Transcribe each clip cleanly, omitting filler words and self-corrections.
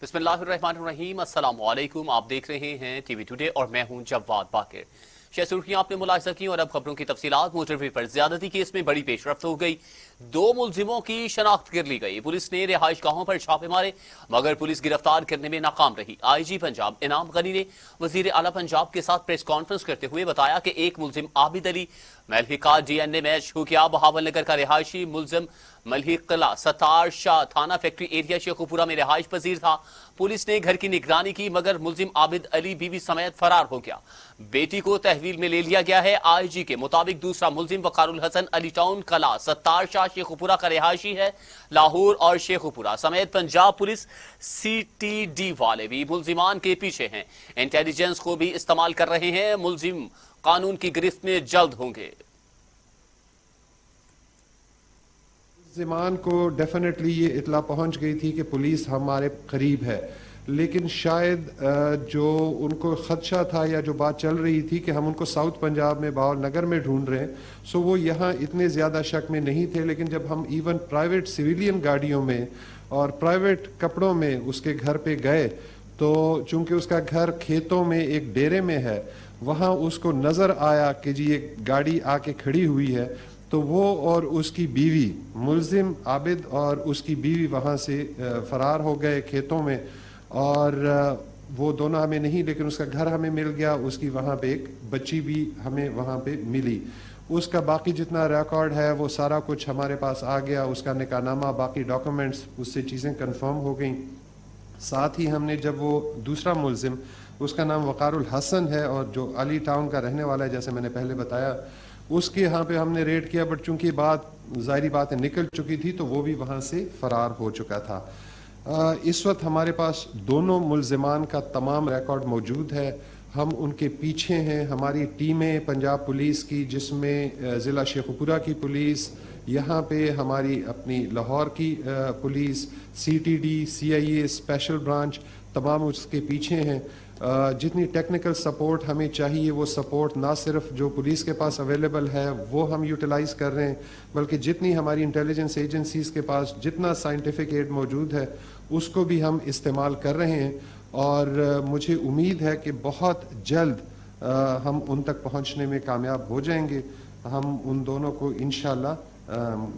बिस्मिल्लाहिर्रहमानिर्रहीम, अस्सलाम वालेकुम। आप देख रहे हैं टीवी टुडे और मैं हूं जवाद बाकिर। सुर्खियां आपने मुलाहिजा की और अब खबरों की तफसीलात। मोटरवे पर ज्यादती केस में बड़ी पेशरफ्त हो गई। 2 मुलजिमों की शनाख्त कर ली गई। पुलिस ने रिहाइश गाहों पर छापे मारे मगर पुलिस गिरफ्तार करने में नाकाम रही। आईजी पंजाब इनाम गनी ने वजीर आला पंजाब के साथ प्रेस कॉन्फ्रेंस करते हुए बताया कि एक मुलजिम आबिद अली मलहिका डीएनए मैच हुकिया बहावल नगर का रिहायशी मुलजिम मलहिक किला सतार शाह थाना फैक्ट्री एरिया शेखुपुरा में रिहाइश पजीर था। पुलिस ने घर की निगरानी की मगर मुलजिम आबिद अली बीवी समेत फरार हो गया। बेटी को तहवील में ले लिया गया है। आईजी के मुताबिक दूसरा मुलजिम वकारुल हसन अली टाउन कला सत्तार शाह शेखुपुरा का रिहायशी है। लाहौर और शेखुपुरा समेत पंजाब पुलिस सीटीडी वाले भी मुलजिमान के पीछे हैं। इंटेलिजेंस को भी इस्तेमाल कर रहे हैं। मुलजिम कानून की गिरफ्त में जल्द होंगे। मुलजिमान को डेफिनेटली ये इतला पहुंच गई थी कि पुलिस हमारे करीब है, लेकिन शायद जो उनको खदशा था या जो बात चल रही थी कि हम उनको साउथ पंजाब में बावल नगर में ढूंढ रहे हैं, सो वो यहाँ इतने ज़्यादा शक में नहीं थे। लेकिन जब हम इवन प्राइवेट सिविलियन गाड़ियों में और प्राइवेट कपड़ों में उसके घर पे गए, तो चूंकि उसका घर खेतों में एक डेरे में है, वहाँ उसको नज़र आया कि जी एक गाड़ी आके खड़ी हुई है, तो वो और उसकी बीवी मुलजिम आबिद और उसकी बीवी वहाँ से फरार हो गए खेतों में। और वो दोनों हमें नहीं, लेकिन उसका घर हमें मिल गया, उसकी वहाँ पे एक बच्ची भी हमें वहाँ पे मिली। उसका बाकी जितना रिकॉर्ड है वो सारा कुछ हमारे पास आ गया, उसका निकाहनामा बाकी डॉक्यूमेंट्स, उससे चीज़ें कंफर्म हो गई। साथ ही हमने जब वो दूसरा मुलजिम, उसका नाम वकारुल हसन है और जो अली टाउन का रहने वाला है, जैसे मैंने पहले बताया, उसके यहाँ पे हमने रेड किया, बट चूंकि बात ज़ाहिरी बात निकल चुकी थी तो वो भी वहाँ से फरार हो चुका था। इस वक्त हमारे पास दोनों मुलजिमान का तमाम रिकॉर्ड मौजूद है। हम उनके पीछे हैं। हमारी टीमें पंजाब पुलिस की, जिसमें ज़िला शेखुपुरा की पुलिस, यहाँ पे हमारी अपनी लाहौर की police, CTD, CIA special branch, तमाम उसके पीछे हैं। जितनी टेक्निकल सपोर्ट हमें चाहिए वो सपोर्ट ना सिर्फ जो पुलिस के पास अवेलेबल है वो हम यूटिलाइज कर रहे हैं, बल्कि जितनी हमारी इंटेलिजेंस एजेंसीज के पास जितना साइंटिफिक एड मौजूद है उसको भी हम इस्तेमाल कर रहे हैं। और मुझे उम्मीद है कि बहुत जल्द हम उन तक पहुंचने में कामयाब हो जाएंगे। हम उन दोनों को इंशाल्लाह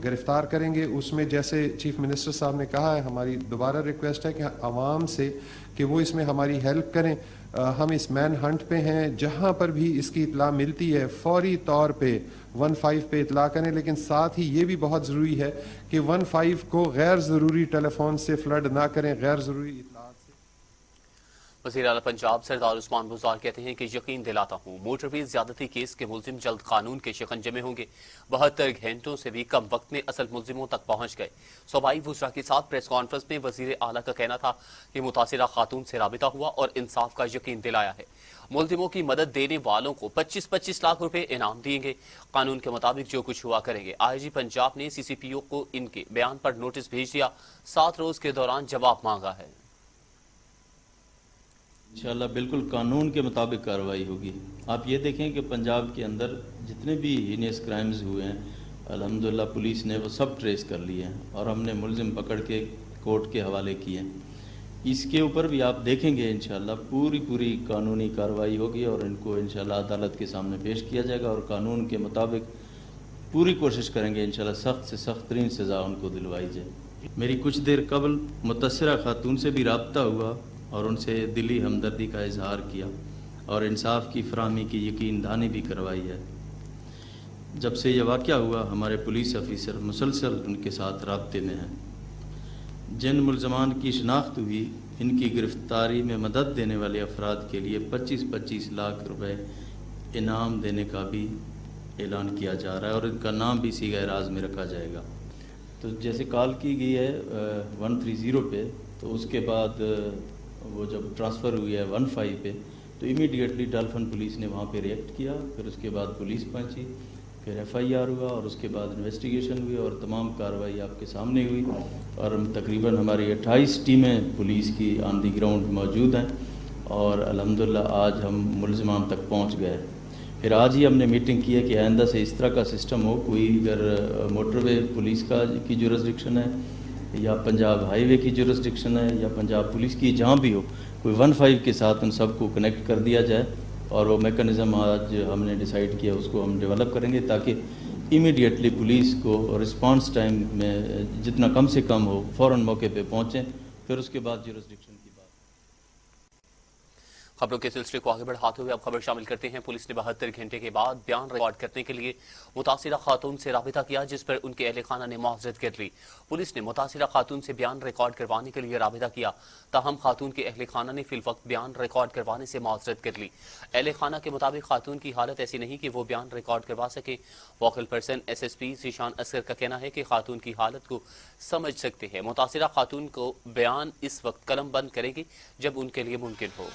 गिरफ्तार करेंगे। उसमें जैसे चीफ मिनिस्टर साहब ने कहा है, हमारी दोबारा रिक्वेस्ट है कि आवाम से कि वो इसमें हमारी हेल्प करें। हम इस मैन हंट पे हैं। जहां पर भी इसकी इतला मिलती है फौरी तौर पे 15 पे इतला करें, लेकिन साथ ही ये भी बहुत ज़रूरी है कि 15 को गैर ज़रूरी टेलीफोन से फ्लड ना करें, गैर ज़रूरी इतलात से। वज़ीर आला पंजाब सरदार उस्मान बुज़दार कहते हैं कि यकीन दिलाता हूँ मोटरवे ज्यादती केस के मुलजिम जल्द कानून के शिकंजे में होंगे। 72 घंटों से भी कम वक्त में असल मुलजिमों तक पहुंच गए। सूबाई वुज़रा के साथ प्रेस कॉन्फ्रेंस में वज़ीर आला का कहना था कि मुतासिरा खातून से राबिता हुआ और इंसाफ का यकीन दिलाया है। मुलजिमों की मदद देने वालों को 25-25 लाख रुपए इनाम दिएंगे। कानून के मुताबिक जो कुछ हुआ करेंगे। आईजी पंजाब ने सीसीपीओ को इनके बयान पर नोटिस भेज दिया। 7 रोज के दौरान जवाब मांगा है। इंशाअल्लाह बिल्कुल कानून के मुताबिक कार्रवाई होगी। आप ये देखें कि पंजाब के अंदर जितने भी हीनियस क्राइम्स हुए हैं, अल्हम्दुलिल्लाह पुलिस ने वो सब ट्रेस कर लिए हैं और हमने मुलजिम पकड़ के कोर्ट के हवाले किए हैं। इसके ऊपर भी आप देखेंगे इंशाअल्लाह पूरी कानूनी कार्रवाई होगी और इनको इंशाअल्लाह अदालत के सामने पेश किया जाएगा और कानून के मुताबिक पूरी कोशिश करेंगे इंशाअल्लाह सख्त से सख्त तरीन सज़ा उनको दिलवाई जाए। मेरी कुछ देर कबल मुतासिरा खातून से भी रब्ता हुआ और उनसे दिली हमदर्दी का इजहार किया और इंसाफ की फराहमी की यकीन दहानी भी करवाई है। जब से ये वाक़या हुआ हमारे पुलिस ऑफिसर मुसलसल उनके साथ राब्ते में हैं। जिन मुलजमान की शनाख्त हुई, इनकी गिरफ्तारी में मदद देने वाले अफराद के लिए 25-25 लाख रुपए इनाम देने का भी ऐलान किया जा रहा है और इनका नाम भी सीगा राज में रखा जाएगा। तो जैसे कॉल की गई है 130 पे, तो उसके बाद वो जब ट्रांसफ़र हुई है 15 पे, तो इमीडिएटली डॉल्फिन पुलिस ने वहाँ पे रिएक्ट किया। फिर उसके बाद पुलिस पहुँची, फिर FIR हुआ और उसके बाद इन्वेस्टिगेशन हुई और तमाम कार्रवाई आपके सामने हुई। और तकरीबन हमारी 28 टीमें पुलिस की ऑन दी ग्राउंड मौजूद हैं और अल्हम्दुलिल्लाह आज हम मुलज़िमान तक पहुँच गए। फिर आज ही हमने मीटिंग की है कि आइंदा से इस तरह का सिस्टम हो, कोई अगर मोटरवे पुलिस का की जुरिस्डिक्शन है या पंजाब हाईवे की जुरिस्डिक्शन है या पंजाब पुलिस की, जहाँ भी हो, कोई 15 के साथ उन सबको कनेक्ट कर दिया जाए। और वो मेकनिज़म आज हमने डिसाइड किया, उसको हम डेवलप करेंगे ताकि इमीडिएटली पुलिस को रिस्पांस टाइम में जितना कम से कम हो फ़ौरन मौके पे पहुँचें, फिर उसके बाद जुरिस्डिक्शन की बात। खबरों के सिलसिले को आगे बढ़ाते हुए अब खबर शामिल करते हैं। पुलिस ने 72 घंटे के बाद बयान रिकॉर्ड करने के लिए मुतासिरा खातून से राबिता किया, जिस पर उनके अहले खाना ने मुआवजत कर ली। पुलिस ने मुतासिरा खातून से बयान रिकॉर्ड करवाने के लिए राबिता किया, ताहम खातून के अहले खाना ने फिलवक्त बयान रिकॉर्ड करवाने से मुआवजत कर ली। अहले खाना के मुताबिक खातून की हालत ऐसी नहीं कि वो बयान रिकॉर्ड करवा सके। Focal person SSP Zeeshan Asghar का कहना है कि खातून की हालत को समझ सकते हैं। मुतासिरा खातून को बयान इस वक्त कलम बंद करेंगे जब उनके लिए मुमकिन हो।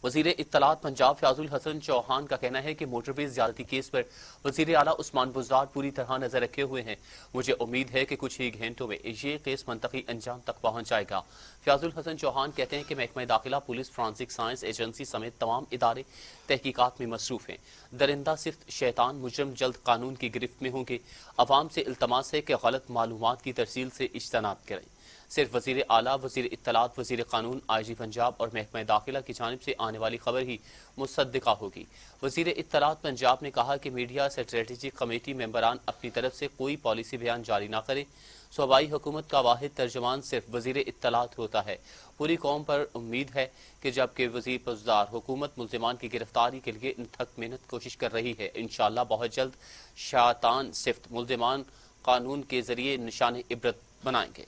वज़ीर इत्तलात पंजाब फयाजुल हसन चौहान का कहना है कि मोटरवेज ज्यादती केस पर वज़ीर आला उस्मान बुज़दार पूरी तरह नजर रखे हुए हैं। मुझे उम्मीद है कि कुछ ही घंटों में ये केस मंतकी अंजाम तक पहुंच जाएगा। फयाजुल हसन चौहान कहते हैं कि महकमा दाखिला, पुलिस, फॉरेंसिक साइंस एजेंसी समेत तमाम इदारे तहकीकात में मसरूफ हैं। दरिंदा सिफ्त शैतान मुजरम जल्द कानून की गिरफ्त में होंगे। अवाम से इल्तमास है कि गलत मालूमात की तरसील से इज्तनाब करें। सिर्फ वज़ीर आला, वज़ीर इत्तलात, वज़ीर कानून, IG पंजाब और महकमा दाखिला की जानिब से आने वाली खबर ही मुसद्दिका होगी। वज़ीर इत्तलात पंजाब ने कहा कि मीडिया स्ट्रेटेजिक कमेटी मेंबरान अपनी तरफ से कोई पॉलिसी बयान जारी ना करें। सूबाई हुकूमत का वाहिद तर्जुमान सिर्फ वज़ीर इत्तलात होता है। पूरी कौम पर उम्मीद है कि जबकि वज़ीर बुज़दार हुकूमत मुल्ज़िमान की गिरफ्तारी के लिए इंतहक मेहनत कोशिश कर रही है। इंशाअल्लाह बहुत जल्द शैतान सिफ्त मुल्ज़िमान कानून के जरिए निशान इबरत बनाएंगे।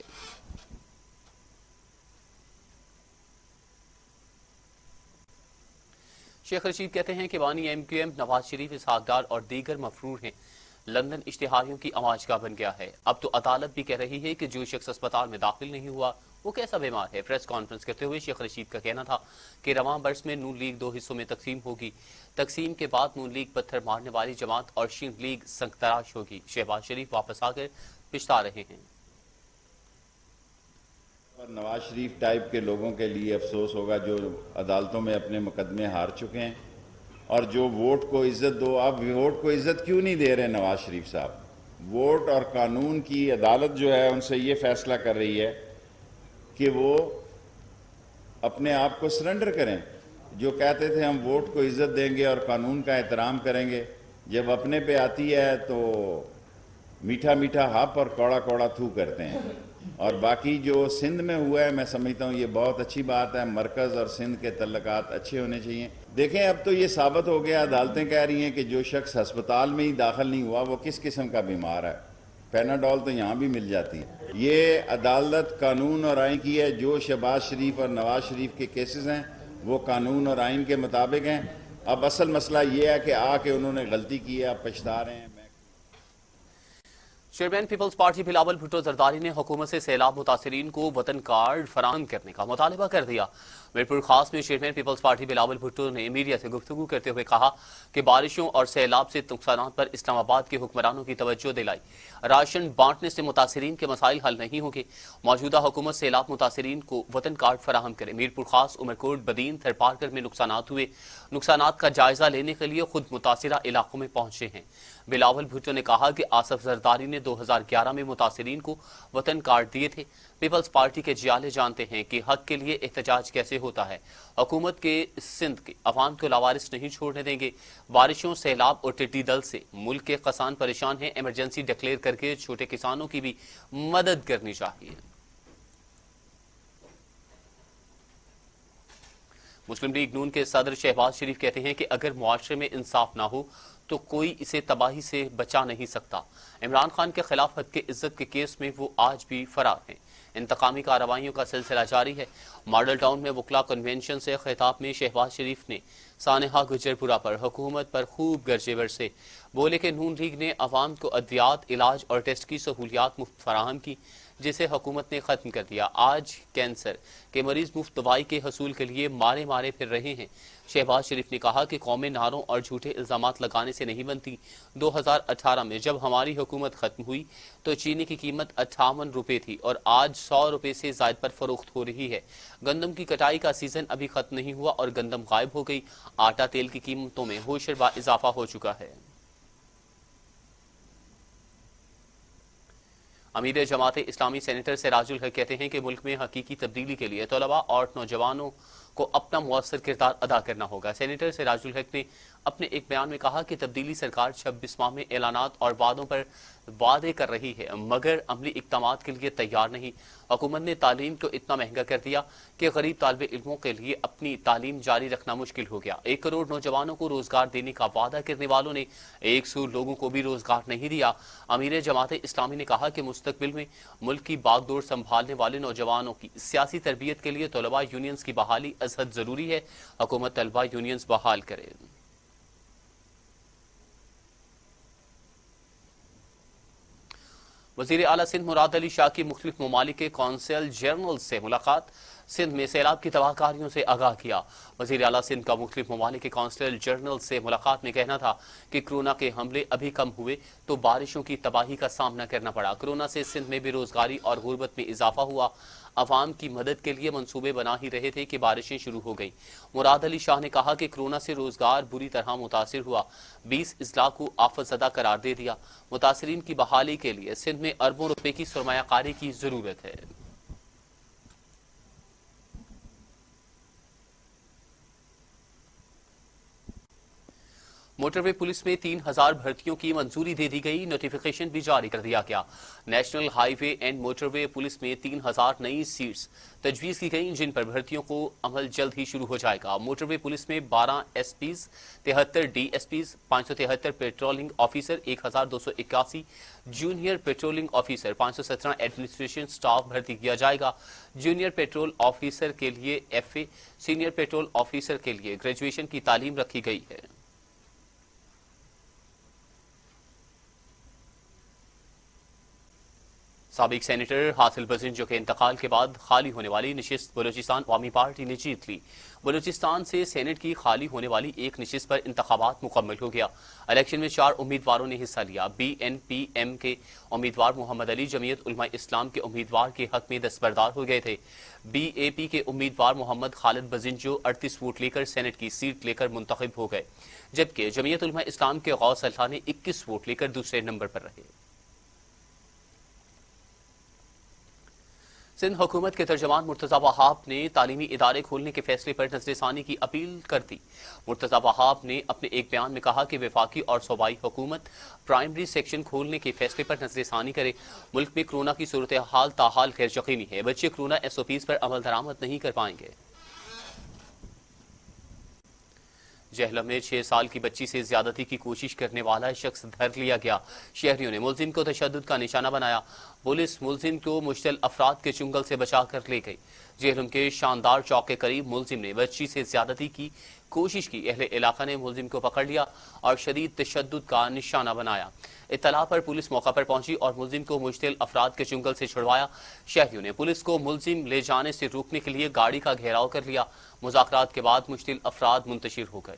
शेख रशीद कहते हैं कि बानी MQM नवाज शरीफ, इसहाक डार और दीगर मफरूर हैं। लंदन इश्तिहारियों की आमाज का बन गया है। अब तो अदालत भी कह रही है कि जो शख्स अस्पताल में दाखिल नहीं हुआ वो कैसा बीमार है। प्रेस कॉन्फ्रेंस करते हुए शेख रशीद का कहना था कि रवां बरस में नून लीग 2 हिस्सों में तकसीम होगी। तकसीम के बाद नून लीग पत्थर मारने वाली जमात और शीन लीग संगतराश होगी। शहबाज शरीफ वापस आकर पिछता रहे हैं। नवाज शरीफ टाइप के लोगों के लिए अफसोस होगा जो अदालतों में अपने मुकदमे हार चुके हैं और जो वोट को इज्जत दो। आप वोट को इज्जत क्यों नहीं दे रहे नवाज शरीफ साहब? वोट और कानून की अदालत जो है उनसे ये फैसला कर रही है कि वो अपने आप को सरेंडर करें। जो कहते थे हम वोट को इज्जत देंगे और कानून का एहतराम करेंगे, जब अपने पे आती है तो मीठा मीठा हप और कौड़ा कौड़ा थू करते हैं। और बाकी जो सिंध में हुआ है, मैं समझता हूँ ये बहुत अच्छी बात है। मरकज़ और सिंध के तल्लकात अच्छे होने चाहिए। देखें, अब तो ये साबित हो गया, अदालतें कह रही हैं कि जो शख्स अस्पताल में ही दाखिल नहीं हुआ वो किस किस्म का बीमार है। पैनाडोल तो यहाँ भी मिल जाती है। ये अदालत कानून और आइन की है। जो शहबाज शरीफ और नवाज शरीफ के केसेस हैं वो कानून और आइन के मुताबिक हैं। अब असल मसला ये है कि आके उन्होंने गलती की है, अब पछता रहे हैं। चेयरमैन पीपल्स पार्टी बिलावल भुट्टो जरदारी ने हुकूमत से सैलाब मुतासरीन को वतन कार्ड फराहम करने का मुतालबा कर दिया। मीरपुर खास में चेयरमैन पीपल्स पार्टी बिलावल भुट्टो ने मीडिया से गुफ्तगू करते हुए कहा कि बारिशों और सैलाब से नुकसान पर इस्लामाबाद के हुक्मरानों की तवज्जो दिलाई। राशन बांटने से मुतासरीन के मसाइल हल नहीं होंगे। मौजूदा हुकूमत सैलाब मुतासरीन को वतन कार्ड फराहम करे। मीरपुर खास, उमरकोट, बदीन, थरपारकर में नुकसानात हुए। नुकसानात का जायजा लेने के लिए खुद मुतासिरा इलाकों में पहुंचे हैं। बिलावल भुट्टो ने कहा कि आसफ जरदारी ने 2011 में मुतासिरीन को वतन कार्ड दिए थे। पीपल्स पार्टी के जियाले जानते हैं कि हक के लिए एहतजाज कैसे होता है। हुकूमत के सिंध के अवाम को लावारिस नहीं छोड़ने देंगे। बारिशों, सैलाब और टिड्डी दल से मुल्क के किसान परेशान हैं। इमरजेंसी डिक्लेयर करके छोटे किसानों की भी मदद करनी चाहिए। मुस्लिम लीग नून के सदर शहबाज शरीफ कहते हैं कि अगर मुआशरे में इंसाफ ना हो तो कोई इसे तबाही से बचा नहीं सकता। इमरान खान के खिलाफ हद के इज्जत के केस में वो आज भी फरार हैं। इंतकामी कार्रवाइयों का सिलसिला जारी है। मॉडल टाउन में वकला कन्वेंशन से खिताब में शहबाज शरीफ ने सानेहा गुजरपुरा पर हुकूमत पर खूब गरजे बरसे। बोले कि नून लीग ने अवाम को अद्वियात, इलाज और टेस्ट की सहूलियात मुफ्त फराहम की, जिसे हुकूमत ने खत्म कर दिया। आज कैंसर के मरीज मुफ्त दवाई के हसूल के लिए मारे मारे फिर रहे हैं। शहबाज शरीफ ने कहा कि कौमें नारों और झूठे इल्जामात लगाने से नहीं बनती। 2018 में जब हमारी हुकूमत खत्म हुई तो चीनी की कीमत 58 रुपए थी और आज 100 रुपए से जायद पर फरोख्त हो रही है। गंदम की कटाई का सीजन अभी खत्म नहीं हुआ और गंदम गायब हो गई। आटा, तेल की कीमतों में होशरबा इजाफा हो चुका है। امیر جماعت اسلامی سینیٹر سراج الحق کہتے ہیں کہ ملک میں حقیقی تبدیلی کے لیے طلباء اور نوجوانوں کو اپنا مؤثر کردار ادا کرنا ہوگا۔ سینیٹر سراج الحق نے اپنے ایک بیان میں کہا کہ تبدیلی سرکار 26 ماہ میں اعلانات اور وعدوں پر وعدے کر رہی ہے مگر عملی اقدامات کے لیے تیار نہیں۔ حکومت نے تعلیم کو اتنا مہنگا کر دیا کہ غریب طالب علموں کے لیے اپنی تعلیم جاری رکھنا مشکل ہو گیا۔ 1 کروڑ نوجوانوں کو روزگار دینے کا وعدہ کرنے والوں نے 100 لوگوں کو بھی روزگار نہیں دیا۔ امیر جماعت اسلامی نے کہا کہ مستقبل میں ملک کی باغ ڈور سنبھالنے والے نوجوانوں کی سیاسی تربیت کے لیے طلباء یونینز کی بحالی ازحد ضروری ہے۔ حکومت طلباء یونینز بحال کرے۔ وزیر اعلیٰ سندھ مراد علی شاہ کی مختلف ممالک کے قونصل جنرل سے ملاقات، سندھ میں سیلاب کی تباہ کاریوں سے آگاہ کیا۔ وزیر اعلیٰ سندھ کا مختلف ممالک کے قونصل جنرل سے ملاقات میں کہنا تھا کہ کرونا کے حملے ابھی کم ہوئے تو بارشوں کی تباہی کا سامنا کرنا پڑا۔ کرونا سے سندھ میں بے روزگاری اور غربت میں اضافہ ہوا۔ عوام کی مدد کے لیے منصوبے بنا ہی رہے تھے کہ بارشیں شروع ہو گئیں۔ مراد علی شاہ نے کہا کہ کرونا سے روزگار بری طرح متاثر ہوا، 20 اضلاع کو آفت زدہ قرار دے دیا۔ متاثرین کی بحالی کے لیے سندھ میں اربوں روپے کی سرمایہ کاری کی ضرورت ہے۔ موٹر وے پولیس میں 3000 بھرتیوں کی منظوری دے دی گئی، نوٹیفیکیشن بھی جاری کر دیا گیا۔ National high way and motor way police میں 3000 نئی سیٹس تجویز کی گئیں جن پر بھرتیوں کو عمل جلد ہی شروع ہو جائے گا۔ موٹر وے پولیس میں 12 S Ps, 73 DSPs, 573 patrolling officer, 1281 junior patrolling officer, 517 administration staff بھرتی کیا جائے گا۔ جونیئر پیٹرول آفیسر کے لیے F A, senior patrol officer کے لیے گریجویشن کی تعلیم رکھی گئی ہے۔ سابق سینیٹر حاصل بزنجو کے انتقال کے بعد خالی ہونے والی نشست بلوچستان عوامی پارٹی نے جیت لی۔ بلوچستان سے سینٹ کی خالی ہونے والی ایک نشست پر انتخابات مکمل ہو گیا۔ الیکشن میں 4 امیدواروں نے حصہ لیا۔ بی این پی ایم کے امیدوار محمد علی جمعیت علماء اسلام کے امیدوار کے حق میں دستبردار ہو گئے تھے۔ بی اے پی کے امیدوار محمد خالد بزنجو 38 ووٹ لے کر سینٹ کی سیٹ لے کر منتخب ہو گئے، جبکہ جمعیت علماء اسلام کے غوث اللہ نے 21 ووٹ لے کر دوسرے نمبر پر رہے۔ سندھ حکومت کے ترجمان مرتضی وہاب نے تعلیمی ادارے کھولنے کے فیصلے پر نظر ثانی کی اپیل کر دی۔ مرتضی وہاب نے اپنے ایک بیان میں کہا کہ وفاقی اور صوبائی حکومت پرائمری سیکشن کھولنے کے فیصلے پر نظر ثانی کرے۔ ملک میں کرونا کی صورتحال تاحال غیر یقینی ہے، بچے کرونا ایس او پیز پر عمل درآمد نہیں کر پائیں گے۔ جہلم میں 6 سال کی بچی سے زیادتی کی کوشش کرنے والا شخص دھر لیا گیا۔ شہریوں نے ملزم کو تشدد کا نشانہ بنایا۔ پولیس ملزم کو مشتعل افراد کے چنگل سے بچا کر لے گئی۔ جہلم کے شاندار چوک کے قریب ملزم نے بچی سے زیادتی کی کوشش کی۔ اہل علاقہ نے ملزم کو پکڑ لیا اور شدید تشدد کا نشانہ بنایا۔ اطلاع پر پولیس موقع پر پہنچی اور ملزم کو مشتعل افراد کے چنگل سے چھڑوایا۔ شہریوں نے پولیس کو ملزم لے جانے سے روکنے کے لیے گاڑی کا گھیراؤ کر لیا۔ مذاکرات کے بعد مشتعل افراد منتشر ہو گئے۔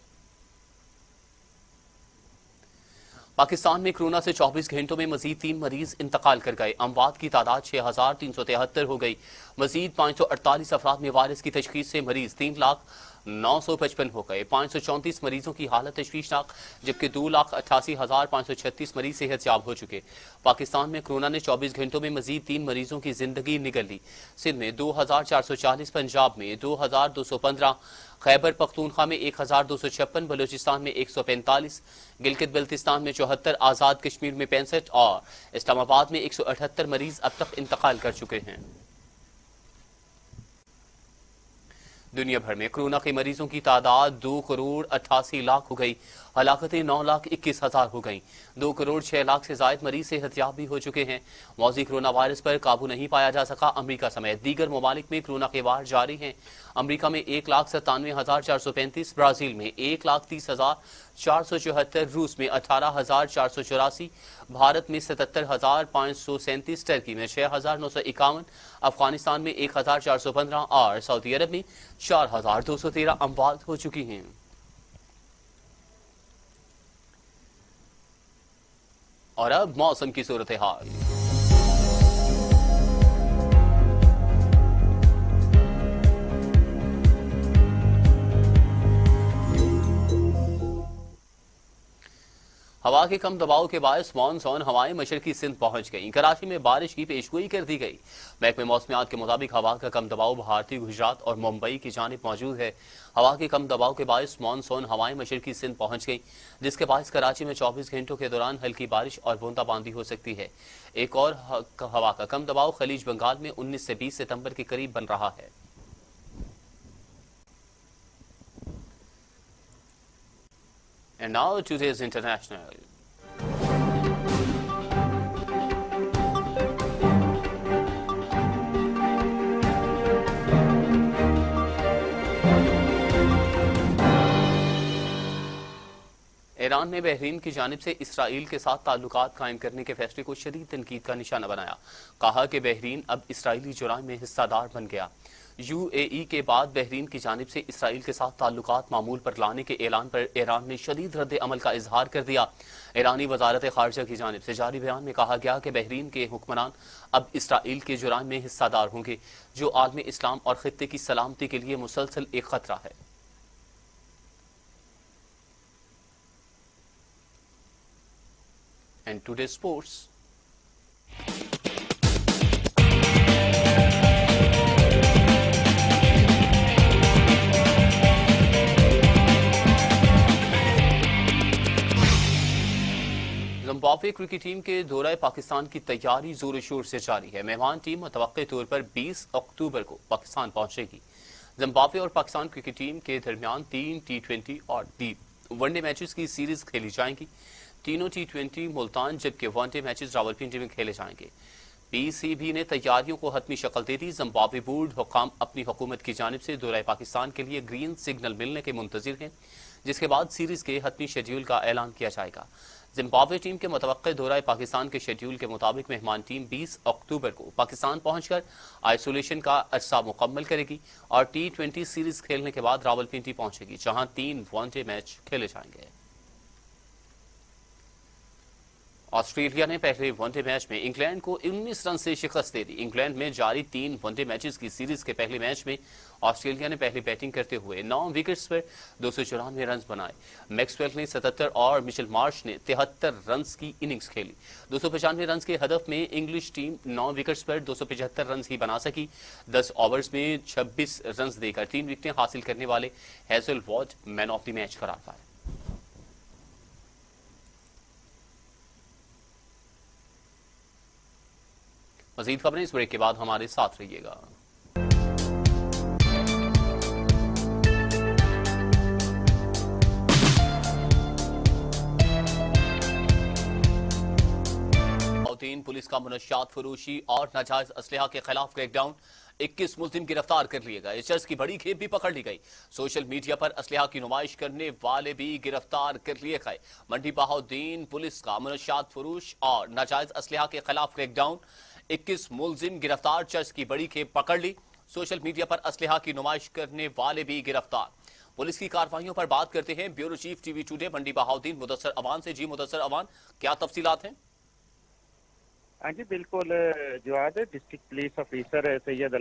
پاکستان میں کرونا سے 24 گھنٹوں میں مزید 3 مریض انتقال کر گئے۔ اموات کی تعداد 6373 ہو گئی۔ مزید 548 افراد میں وائرس کی تشخیص سے مریض 3,09,55 ہو گئے۔ 534 مریضوں کی حالت تشویشناک، جبکہ 2,88,536 مریض صحت یاب ہو چکے۔ پاکستان میں کرونا نے 24 گھنٹوں میں مزید 3 مریضوں کی زندگی نگل لی۔ سندھ میں 2,440، پنجاب میں 2,215، خیبر پختونخوا میں 1,256، بلوچستان میں 145، گلگت بلتستان میں 74، آزاد کشمیر میں 65 اور اسلام آباد میں 178 مریض اب تک انتقال کر چکے ہیں۔ دنیا بھر میں کرونا کے مریضوں کی تعداد 2,88,00,000 ہو گئی۔ ہلاکتیں 9,21,000 ہو گئیں۔ 2,06,00,000 سے زائد مریض صحت یاب بھی ہو چکے ہیں۔ موذی کرونا وائرس پر قابو نہیں پایا جا سکا۔ امریکہ سمیت دیگر ممالک میں کرونا کے وار جاری ہیں۔ امریکہ میں 1,97,435، برازیل میں 1,30,474، روس میں 18,484، بھارت میں 77,537، ٹرکی میں 6,951، افغانستان میں 1,415 اور سعودی عرب میں 4,213 اموات ہو چکی ہیں۔ اور اب موسم کی صورتحال۔ हवा के कम दबाव के बायस मानसून हवाएं मशरकी सिंध पहुंच गईं। कराची में बारिश की पेशगोई कर दी गई। महकमे मौसमियात के मुताबिक हवा का कम दबाव भारतीय गुजरात और मुंबई की जानिब मौजूद है। हवा के कम दबाव के बायस मानसून हवाएं मशरकी सिंध पहुंच गई, जिसके बायस कराची में 24 घंटों के दौरान हल्की बारिश और बूंदाबांदी हो सकती है। एक और हवा का कम दबाव खलीज बंगाल में 19 से 20 सितंबर के करीब बन रहा है। And now today's international. Iran ने बहरीन की जानिब से इसराइल के साथ ताल्लुकात कायम करने के फैसले को शदीद तनकीद का निशाना बनाया। कहा कि बहरीन अब इसराइली जुराइम में हिस्सादार बन गया। यूएई के बाद बहरीन की जानिब से इसराइल के साथ ताल्लुकात मामूल पर लाने के ऐलान पर ईरान ने शदीद रद्द अमल का इजहार कर दिया। ईरानी वजारत खारजा की जानिब से जारी बयान में कहा गया कि बहरीन के हुक्मरान अब इसराइल के जुराइम में हिस्सादार होंगे, जो आलमी इस्लाम और खित्ते की सलामती के लिए मुसलसल एक खतरा है। And today's sports. Zimbabwe cricket team के दौरे पाकिस्तान की तैयारी जोर शोर से जारी है। मेहमान टीम मुतवक्के तौर पर 20 अक्टूबर को पाकिस्तान पहुंचेगी। जिम्बाब्वे और पाकिस्तान क्रिकेट टीम के दरमियान 3 T20 और 3 वनडे मैचेस की सीरीज खेली जाएंगी। तीनों T20 मुल्तान, जबकि वनडे मैचेस रावलपिंडी में खेले जाएंगे। पीसीबी ने तैयारियों को हतमी शक्ल दे दी। जिम्बाब्वे बोर्ड हुकाम अपनी हुकूमत की जानिब से दौरे पाकिस्तान के लिए ग्रीन सिग्नल मिलने के मुंतजिर हैं, जिसके बाद सीरीज के हतमी शेड्यूल का ऐलान किया जाएगा। जिम्बाब्वे टीम के मुतवक्के दौरे पाकिस्तान के शेड्यूल के मुताबिक मेहमान टीम 20 अक्टूबर को पाकिस्तान पहुंचकर आइसोलेशन का अरसा मुकम्मल करेगी और T20 सीरीज खेलने के बाद रावलपिंडी पहुंचेगी, जहां 3 वनडे मैच खेले जाएंगे। ऑस्ट्रेलिया ने पहले वनडे मैच में इंग्लैंड को 19 रन से शिकस्त दे दी। इंग्लैंड में जारी 3 वनडे मैचेस की सीरीज के पहले मैच में ऑस्ट्रेलिया ने पहले बैटिंग करते हुए 9 विकेट्स पर 294 रन बनाए। मैक्सवेल ने 77 और मिचेल मार्श ने 73 रन की इनिंग्स खेली। 295 रन के हदफ में इंग्लिश टीम 9 विकेट्स पर 275 रन ही बना सकी। 10 ओवर्स में 26 रन देकर 3 विकेटें हासिल करने वाले Hazlewood man of the match करार पाए। मजीद खबरें इस ब्रेक के बाद हमारे साथ रहिएगा। पुलिस का मुनशियात फरोशी और नाजायज असलहा के खिलाफ क्रैकडाउन, 21 मुल्जिम गिरफ्तार कर लिए गए। चर्च की बड़ी खेप भी पकड़ ली गई। सोशल मीडिया पर असलहा की नुमाइश करने वाले भी गिरफ्तार कर लिए गए। मंडी बहाउद्दीन पुलिस का मुनशियात फरोश और नाजायज असलहा के खिलाफ क्रैकडाउन, 21 मुल्जिम गिरफ्तार। चर्च की बड़ी खेप पकड़ ली। सोशल मीडिया पर असलहा की नुमाइश करने वाले भी गिरफ्तार। पुलिस की कार्रवाइयों पर बात करते हैं ब्यूरो चीफ टीवी टुडे मंडी बहाउद्दीन मुदस्सर अवान से। जी मुदस्सर अवान, क्या तफसीलात हैं? हाँ जी बिल्कुल Jawad, district police officer Syed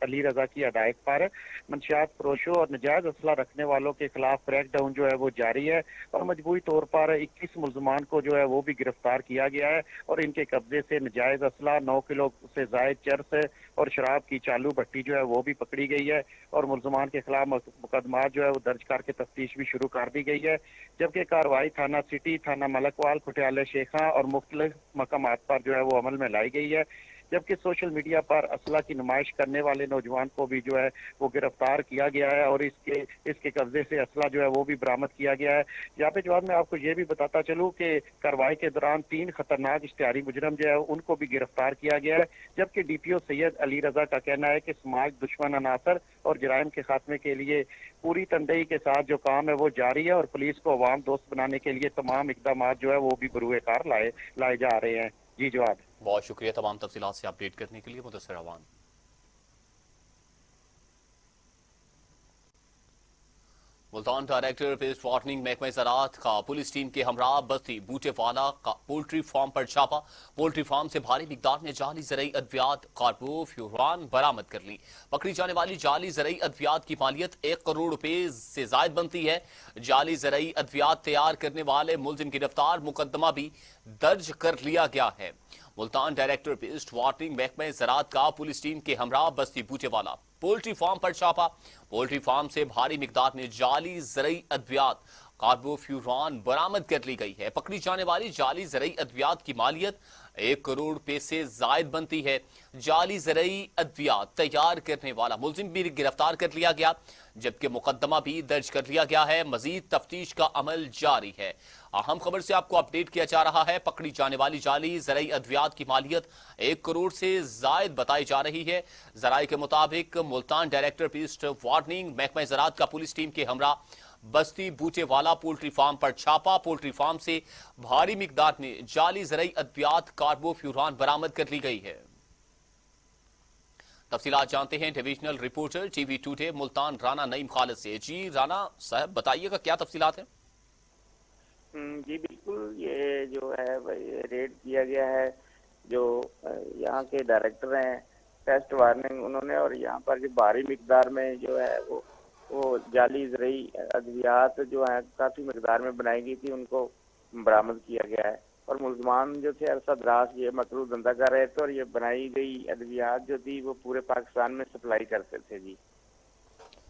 Ali Raza की हदायत पर मंशियात फरोशों और नजायज असला रखने वालों के खिलाफ क्रैकडाउन जो है वो जारी है और मजबूरी तौर पर 21 मुल्जमान को जो है वो भी गिरफ्तार किया गया है और इनके कब्जे से नजायज असला, 9 किलो से जायद चरस और शराब की चालू भट्टी जो है वो भी पकड़ी गई है और मुल्जमान के खिलाफ मुकदमा जो है वो दर्ज करके तफ्तीश भी शुरू कर दी गई है। जबकि कार्रवाई थाना सिटी, थाना मलकवाल, खुटियाल शेखा और मुख्तलिफ मकामात पर जो है वो अमल में लाई गई है। जबकि सोशल मीडिया पर असला की नुमाइश करने वाले नौजवान को भी जो है वो गिरफ्तार किया गया है और इसके कब्जे से असला जो है वो भी बरामद किया गया है। यहाँ पे जवाब मैं आपको ये भी बताता चलूँ कि कार्रवाई के दौरान 3 खतरनाक इश्तिहारी मुजरम जो है उनको भी गिरफ्तार किया गया है। जबकि DPO सैयद अली रजा का कहना है कि समाज दुश्मन अनासर और जराइम के खात्मे के लिए पूरी तनदेही के साथ जो काम है वो जारी है और पुलिस को अवाम दोस्त बनाने के लिए तमाम इकदाम जो है वो भी बरूए कार लाए जा रहे हैं। जी जवाब, बहुत शुक्रिया तमाम तफसीलात से अपडेट करने के लिए Mudassar Awan. Multan director pest warning महकमा ज़राअत का पुलिस टीम के हमरा बस्ती बूटेवाला का पोल्ट्री फार्म पर छापा। पोल्ट्री फार्म से भारी मिकदार में जाली ज़रई अद्वियात कार्बोफ्यूरान बरामद कर ली। पकड़ी जाने वाली जाली ज़रई अद्वियात की मालियत 1 करोड़ रुपए से जायद बनती है। जाली ज़रई अद्वियात तैयार करने वाले मुलजिम गिरफ्तार, मुकदमा भी दर्ज कर लिया गया है। मुल्तान डायरेक्टर पेस्ट वार्निंग महकमा ज़राअत का पुलिस टीम के हमरा बस्ती बूटेवाला पोल्ट्री फार्म पर छापा। पोल्ट्री फार्म से भारी मिकदार में जाली ज़रई अद्वियात कार्बोफ्यूरान बरामद कर ली गई है। पकड़ी जाने वाली जाली ज़रई अद्वियात की मालियत 1 करोड़ रुपए से जायद बनती है। जाली ज़रई अद्वियात तैयार करने वाला मुलजिम भी गिरफ्तार कर लिया गया, जबकि मुकदमा भी दर्ज कर लिया गया है। मजीद तफ्तीश का अमल जारी है। अहम खबर से आपको अपडेट किया जा रहा है। पकड़ी जाने वाली जाली ज़रई अद्वियात की मालियत 1 करोड़ से जायद बताई जा रही है। ज़राए के मुताबिक मुल्तान डायरेक्टर पेस्ट वार्निंग महकमा ज़राअत का पुलिस टीम के हमरा बस्ती बूटेवाला पोल्ट्री फार्म पर छापा। पोल्ट्री फार्म से भारी मिकदार में जाली ज़रई अद्वियात कार्बोफ्यूरान बरामद कर ली गई है। तफसीलात जानते हैं divisional reporter TV today Multan Rana Naeem Khalid से। जी राना साहब, बताइएगा क्या तफसीलात है? जी बिल्कुल, ये जो है भाई रेड किया गया है। जो यहाँ के डायरेक्टर हैं पेस्ट वार्निंग, उन्होंने और यहाँ पर जो भारी मिकदार में जो है वो जाली ज़रई अद्वियात जो है काफ़ी मिकदार में बनाई गई थी, उनको बरामद किया गया है। और मुलजमान जो थे अरसा दराज ये मकरूह धंधा कर रहे थे और ये बनाई गई अद्वियात जो थी वो पूरे पाकिस्तान में सप्लाई करते थे। जी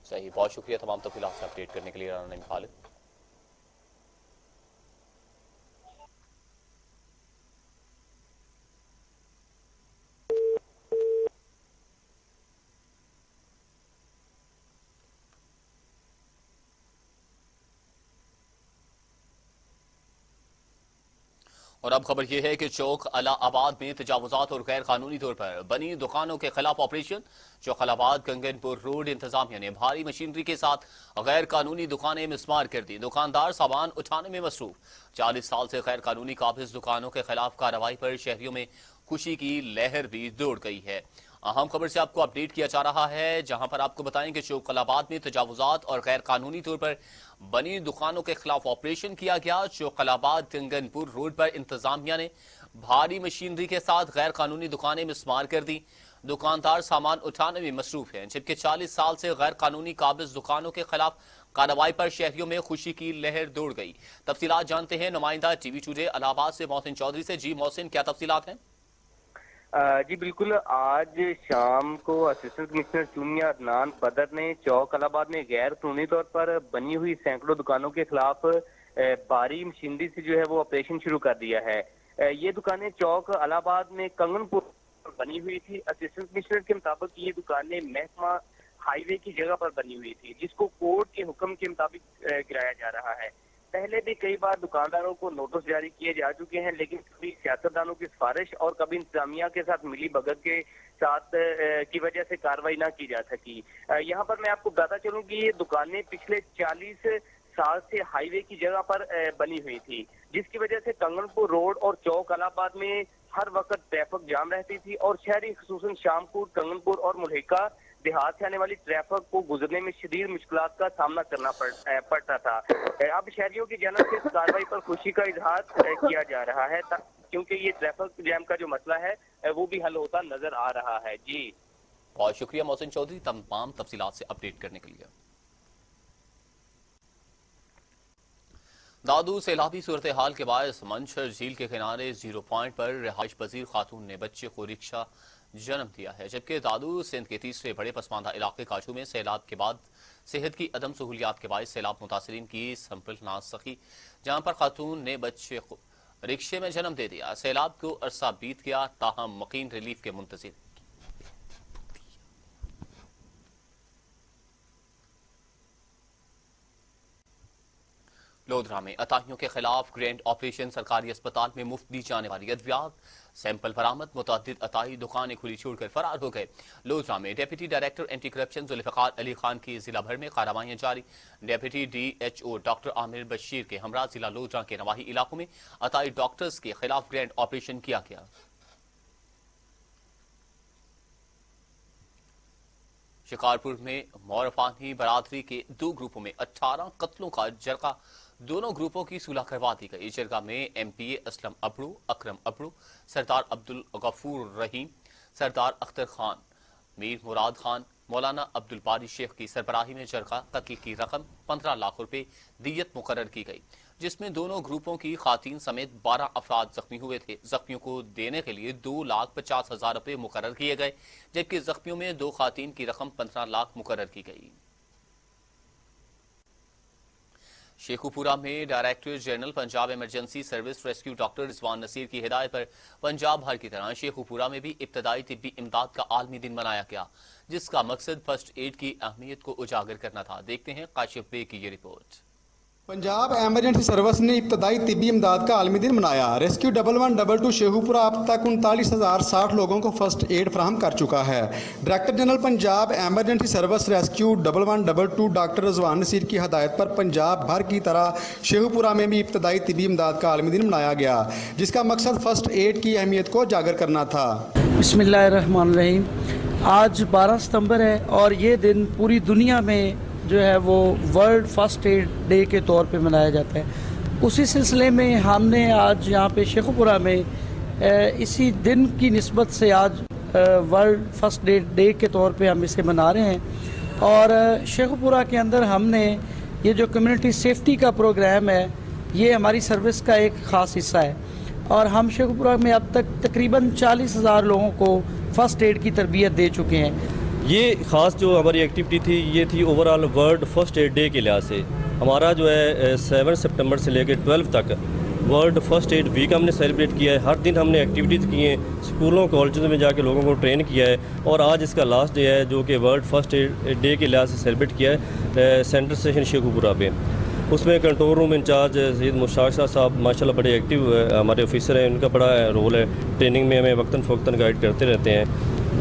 सही, बहुत शुक्रिया तमाम तफसीलात से अपडेट करने के लिए राना नईम खालिद। और अब खबर यह है कि चौक अलाहाबाद में तजावुजात और गैर कानूनी तौर पर बनी दुकानों के खिलाफ ऑपरेशन। चौक अलाहाबाद गंगनपुर रोड इंतजामिया ने भारी मशीनरी के साथ गैर कानूनी दुकानें मिसमार कर दी। दुकानदार सामान उठाने में मसरूफ। 40 साल से गैर कानूनी काबिज दुकानों के खिलाफ कार्रवाई पर शहरियों में खुशी की लहर भी दौड़ गई है। अहम खबर से आपको अपडेट किया जा रहा है, जहां पर आपको बताएं कि चौक अलाहाबाद में तजावुजात और गैर कानूनी तौर पर बनी दुकानों के खिलाफ ऑपरेशन किया गया। चौक अलाहाबाद गंगनपुर रोड पर इंतजामिया ने भारी मशीनरी के साथ गैर कानूनी दुकानें मिसमार कर दी। दुकानदार सामान उठाने में मसरूफ हैं, जबकि 40 साल से गैर कानूनी काबिज दुकानों के खिलाफ कार्रवाई पर शहरियों में खुशी की लहर दौड़ गई। तफसीलात जानते हैं नुमाइंदा टीवी टुडे इलाहाबाद से मोहसिन चौधरी से। जी मोहसिन, क्या तफसीलात हैं? जी बिल्कुल, आज शाम को असिस्टेंट कमिश्नर चुनिया अदनान बदर ने चौक अलाहाबाद में गैर कानूनी तौर पर बनी हुई सैकड़ों दुकानों के खिलाफ भारी मशीनरी से जो है वो ऑपरेशन शुरू कर दिया है। ये दुकानें चौक अलाहाबाद में कंगनपुर बनी हुई थी। असिस्टेंट कमिश्नर के मुताबिक ये दुकानें महकमा हाईवे की जगह पर बनी हुई थी, जिसको कोर्ट के हुक्म के मुताबिक गिराया जा रहा है। पहले भी कई बार दुकानदारों को नोटिस जारी किए जा चुके हैं, लेकिन कभी सियासतदानों की सिफारिश और कभी इंतजामिया के साथ मिली भगत के साथ की वजह से कार्रवाई ना की जा सकी। यहाँ पर मैं आपको बताता चलूं कि ये दुकानें पिछले 40 साल से हाईवे की जगह पर बनी हुई थी, जिसकी वजह से कंगनपुर रोड और चौक अलाहाबाद में हर वक्त ट्रैफिक जाम रहती थी और शहरी खुसूसन शामपुर, कंगनपुर और मुल्हिका देहात से आने वाली ट्रैफिक को गुजरने में शदीद मुश्किलात का सामना करना पड़ता था। अब शहरियों की जानिब से इस कार्रवाई पर खुशी का इजहार किया जा रहा है, क्योंकि ये ट्रैफिक जैम का जो मसला है वो भी हल होता नजर आ रहा है। जी बहुत शुक्रिया मोहसिन चौधरी तमाम तफसीलात से अपडेट करने के लिए। दादू सैलाबी सूरत हाल के बायस मंछर झील के किनारे 0 पॉइंट पर रिहाइश पजीर खातून ने बच्चे को रिक्शा जन्म दिया है, जबकि दादू सिंध के तीसरे बड़े पसमानदा इलाके काजू में सैलाब के बाद सेहत की अदम सहूलियात के बायस सैलाब मुतासरीन की संभल ना सकी, जहां पर खातून ने बच्चे को रिक्शे में जन्म दे दिया। सैलाब को अरसा बीत गया, ताहम मकीन रिलीफ के मुंतजिर। लोधरा में अताहियों के खिलाफ ग्रैंड ऑपरेशन। सरकारी अस्पताल में मुफ्त दी जाने वाली अद्वियात सैंपल बरामद। मुतअद्दिद अताही दुकानें खुली छोड़कर फरार हो गए। लोधरा में deputy director anti corruption Zulfiqar Ali Khan की जिला भर में कार्रवाइयां जारी। Deputy DHO doctor Amir Bashir के हमरा जिला लोधरा के नवाही इलाकों में अताही डॉक्टर्स के खिलाफ ग्रैंड ऑपरेशन किया गया। शिकारपुर में मौरफानी बरादरी के 2 ग्रुपों में 18 कत्लों का जरगा, दोनों ग्रुपों की सुलह करवा दी गई। जरगा में MPA असलम अबड़ू, अकरम अबड़ू, सरदार अब्दुल गफूर रहीम, सरदार अख्तर खान, मीर मुराद खान, मौलाना अब्दुल बारी शेख की सरबराही में जरगा कत्ल की रकम 15 लाख रुपए दियत मुकर्रर की गई, जिसमें दोनों ग्रुपों की खातीन समेत 12 अफराद जख्मी हुए थे। जख्मियों को देने के लिए 2,50,000 रुपए मुकर्रर किए गए, जबकि जख्मियों में 2 खातीन की रकम 15 लाख मुकर्रर की गई। शेखुपुरा में director general Punjab emergency service rescue doctor Rizwan Naseer की हिदायत पर पंजाब भर की तरह शेखुपुरा में भी इब्तदाई तिब्बी इमदाद का आलमी दिन मनाया गया, जिसका मकसद फर्स्ट एड की अहमियत को उजागर करना था। देखते हैं काशिफ बे की ये रिपोर्ट। पंजाब एमरजेंसी सर्विस ने इब्तदाई तिब्बी इमदाद का आलमी दिन मनाया। रेस्क्यू 1122 शेखुपुरा अब तक 39,060 लोगों को फर्स्ट एड फराहम कर चुका है। Director general Punjab emergency service rescue 1122 doctor Rizwan Naseer की हदायत पर पंजाब भर की तरह शेखुपुरा में भी इब्तदाई तिब्बी इमदाद का आलमी दिन मनाया गया, जिसका मकसद फर्स्ट एड की अहमियत को उजागर करना था। बिस्मिल्लाहिर्रहमानिर्रहीम। आज 12 सितंबर है और ये दिन पूरी दुनिया में जो है वो वर्ल्ड फर्स्ट एड डे के तौर पे मनाया जाता है। उसी सिलसिले में हमने आज यहाँ पे शेखुपुरा में इसी दिन की निस्बत से आज वर्ल्ड फर्स्ट एड डे के तौर पे हम इसे मना रहे हैं। और शेखुपुरा के अंदर हमने ये जो कम्युनिटी सेफ्टी का प्रोग्राम है, ये हमारी सर्विस का एक ख़ास हिस्सा है और हम शेखुपुरा में अब तक तकरीबन 40,000 लोगों को फर्स्ट एड की तरबियत दे चुके हैं। ये ख़ास जो हमारी एक्टिविटी थी ये थी overall world first aid day के लिहाज से। हमारा जो है 7 सितंबर से लेकर 12 तक वर्ल्ड फर्स्ट एड वीक हमने सेलिब्रेट किया है। हर दिन हमने एक्टिविटीज़ की हैं, स्कूलों कॉलेजों में जाके लोगों को ट्रेन किया है और आज इसका लास्ट डे है जो कि वर्ल्ड फर्स्ट एड डे के लिहाज से सेलिब्रेट किया है सेंट्रल स्टेशन शेखुपुरा पे। उसमें control room in charge Syed Mushtaq साहब माशाल्लाह बड़े एक्टिव हमारे ऑफिसर हैं, उनका बड़ा रोल है। ट्रेनिंग में हमें वक्तन फ़वक्तन गाइड करते रहते हैं,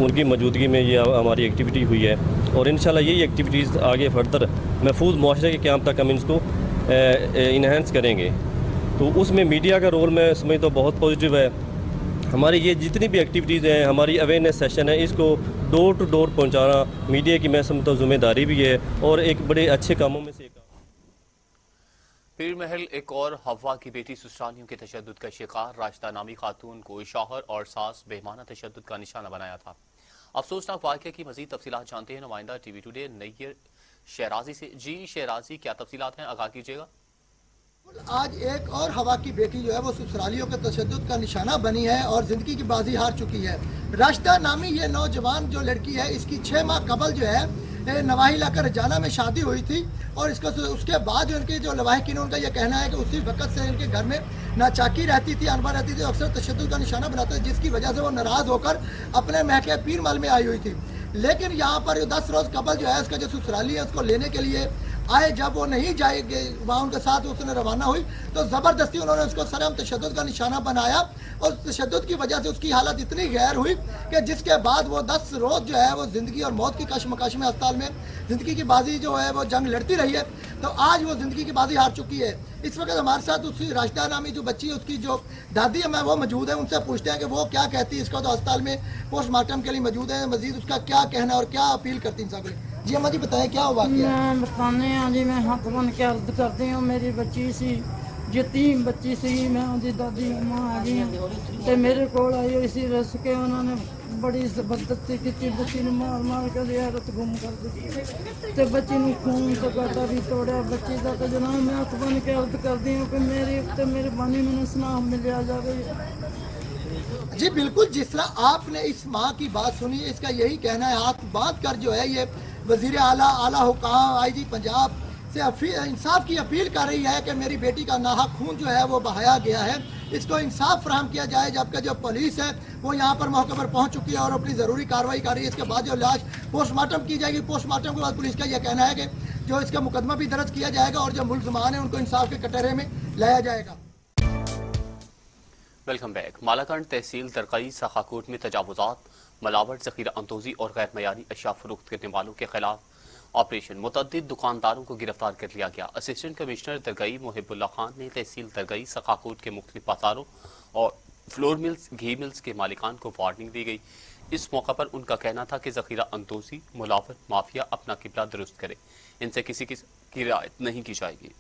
उनकी मौजूदगी में ये हमारी एक्टिविटी हुई है और इंशाल्लाह यही एक्टिविटीज़ आगे फर्दर महफूज मुआशरे के क़याम तक हम इसको इन्हेंस करेंगे। तो उसमें मीडिया का रोल मैं समझता हूँ बहुत पॉजिटिव है। हमारी ये जितनी भी एक्टिविटीज़ हैं, हमारी अवेयरनेस सेशन है, इसको डोर टू डोर पहुँचाना मीडिया की मैं समझता हूँ ज़िम्मेदारी भी है और एक बड़े अच्छे कामों में से एक। पीर महल एक और हवा की बेटी ससुरालियों के तशद्दुद का शिकार राशिदा नामी खातून को शौहर और सास बेमाना तशद्दुद का निशाना बनाया था। अफसोसनाक वाक़या की मज़ीद तफसीलात जानते हैं नुमाइंदा TV टुडे नैयर शहराजी से। जी शहराजी, क्या तफसीलात हैं, आगाह कीजिएगा। आज एक और हवा की बेटी जो है वो ससुरालियों के तशद्दुद का निशाना बनी है और ज़िंदगी की बाजी हार चुकी है। राशिदा नामी ये नौजवान जो लड़की है, इसकी 6 माह कबल जो है नवाही इलाका रजाना में शादी हुई थी और उसके बाद उनके जो लवाहिकीन उनका ये कहना है कि उसी वक्त से इनके घर में नाचाकी रहती थी, अनबा रहती थी, अक्सर तशद्दुद का निशाना बनाते थे, जिसकी वजह से वो नाराज़ होकर अपने महके पीर महल में आई हुई थी। लेकिन यहाँ पर 10 रोज़ कबल जो है उसका जो ससुराली है उसको लेने के लिए आए, जब वो नहीं जाएंगे वहाँ उनके साथ उसने रवाना हुई तो ज़बरदस्ती उन्होंने उसको सरम तशद्दुद का निशाना बनाया और तशद्दुद की वजह से उसकी हालत इतनी गैर हुई कि जिसके बाद वो 10 रोज़ जो है वो ज़िंदगी और मौत की कशमकश में अस्पताल में ज़िंदगी की बाजी जो है वो जंग लड़ती रही है। तो आज वो ज़िंदगी की बाजी हार चुकी है। इस वक्त हमारे साथ उसी राशिदा नामी जो बच्ची है उसकी जो दादी है वो मौजूद है, उनसे पूछते हैं कि वो क्या कहती है। इसका तो अस्पताल में पोस्टमार्टम के लिए मौजूद है, मजीद उसका क्या कहना और क्या अपील करती है। जी अम्मा जी बताएं क्या हुआ। मैं बताने जी मैं हाथ बन के अर्ज करती हूँ। मेरी बच्ची सी यतीम बच्ची सी, मैं उनकी दादी माँ आ गई तो मेरे को आई इसी रस के उन्होंने बड़ी जबरदस्ती की, बच्ची ने मार मार कर रियारत गुम कर दी तो बच्ची ने खून तो गाटा भी तोड़ा बच्ची का। तो जनाब मैं हाथ बन के अर्ज करती हूँ कि मेरी बानी मैंने सुनाम मिल जाए। जी बिल्कुल, जिस तरह आपने इस माँ की बात सुनी, इसका यही कहना है। हाथ बांध कर जो है ये वज़ीर आला हुकाम IG पंजाब से इंसाफ की अपील कर रही है कि मेरी बेटी का नाहक खून जो है वो बहाया गया है, इसको इंसाफ फराहम किया जाए। जबकि जो पुलिस है वो यहाँ पर मौके पर पहुँच चुकी है और अपनी ज़रूरी कार्रवाई कर रही है। इसके बाद जो लाश पोस्टमार्टम की जाएगी, पोस्टमार्टम के बाद पुलिस का यह कहना है कि जो इसका मुकदमा भी दर्ज किया जाएगा और जो मुल्ज़िमान है उनको इंसाफ के कटहरे में लाया जाएगा। Welcome back. मालाकंड तहसील दरकई सखाकोट में तजावुजात, मलावट, ज़ख़ीरा अंदोज़ी और गैर मयारी अशिया फरोख्त करने वालों के खिलाफ ऑपरेशन, मुतअद्दिद दुकानदारों को गिरफ्तार कर लिया गया। असिस्टेंट कमिश्नर दरगई मुहिबुल्लाह खान ने तहसील दरगई सखाकोट के मुख्तलिफ बाजारों और फ्लोर मिल्स, घी मिल्स के मालिकान को वार्निंग दी गई इस मौका पर उनका कहना था कि जखीरा अंदोजी मुलावट माफिया अपना किबला दुरुस्त करे, इनसे किसी की रियायत नहीं की जाएगी।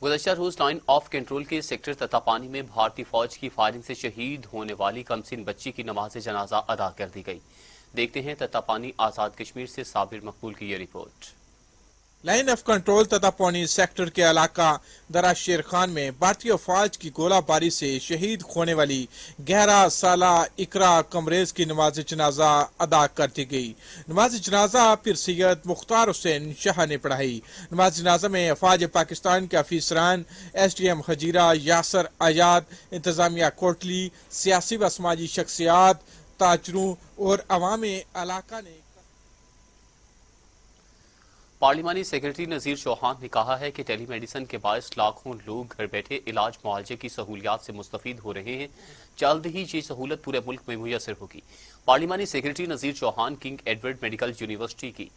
गुज़श्ता रोज लाइन ऑफ कंट्रोल के सेक्टर ततापानी में भारतीय फौज की फायरिंग से शहीद होने वाली कमसिन बच्ची की नमाज जनाजा अदा कर दी गई। देखते हैं ततापानी आजाद कश्मीर से साबिर मकबूल की ये report. Line of control Tatapani sector के इलाका दरा शेर खान में भारतीय फौज की गोलाबारी से शहीद होने वाली 11 साला इकरा कमरेज की नमाज जनाजा अदा कर दी गई। नमाज जनाजा फिर सैयद मुख्तार हुसैन शाह ने पढ़ाई। नमाज जनाजा में अफवाज पाकिस्तान के अफीसरान, SDM खजीरा, यासर आयाद, इंतजामिया कोटली, सियासी व समाजी शख्सियात, ताजरों और अवाम इलाका ने। पार्लिमानी सेक्रेटरी नजीर चौहान ने कहा है कि टेली मेडिसिन के बायस लाखों लोग घर बैठे इलाज मुआवजे की सहूलियात से मुस्तफीद हो रहे हैं। जल्द ही ये सहूलत पूरे मुल्क में मुयसर होगी। पार्लिमानी secretary Nazir Chauhan King Edward medical university की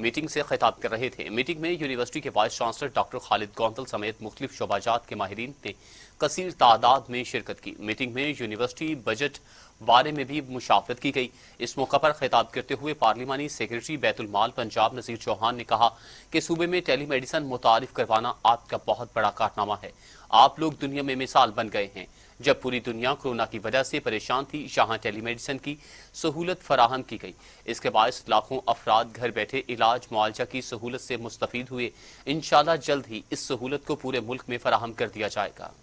मीटिंग से खिताब कर रहे थे। मीटिंग में यूनिवर्सिटी के vice chancellor doctor Khalid Gondal समेत मुख्तलिफ शोबाजात के माहिरीन ने कसीर तादाद में शिरकत की। मीटिंग में यूनिवर्सिटी बजट बारे में भी मुशावरत की गई। इस मौका पर खिताब करते हुए पार्लिमानी सेक्रेटरी बैतुल माल पंजाब नजीर चौहान ने कहा कि सूबे में टेली मेडिसिन मुतारिफ करवाना आपका बहुत बड़ा कारनामा है। आप लोग दुनिया में मिसाल बन गए हैं। जब पूरी दुनिया कोरोना की वजह से परेशान थी, यहाँ टेली मेडिसिन की सहूलत फराहम की गई। इसके बायस लाखों अफराद घर बैठे इलाज मुआवजा की सहूलत से मुस्तफीद हुए। इंशाल्लाह जल्द ही इस सहूलत को पूरे मुल्क में फराहम कर दिया जाएगा।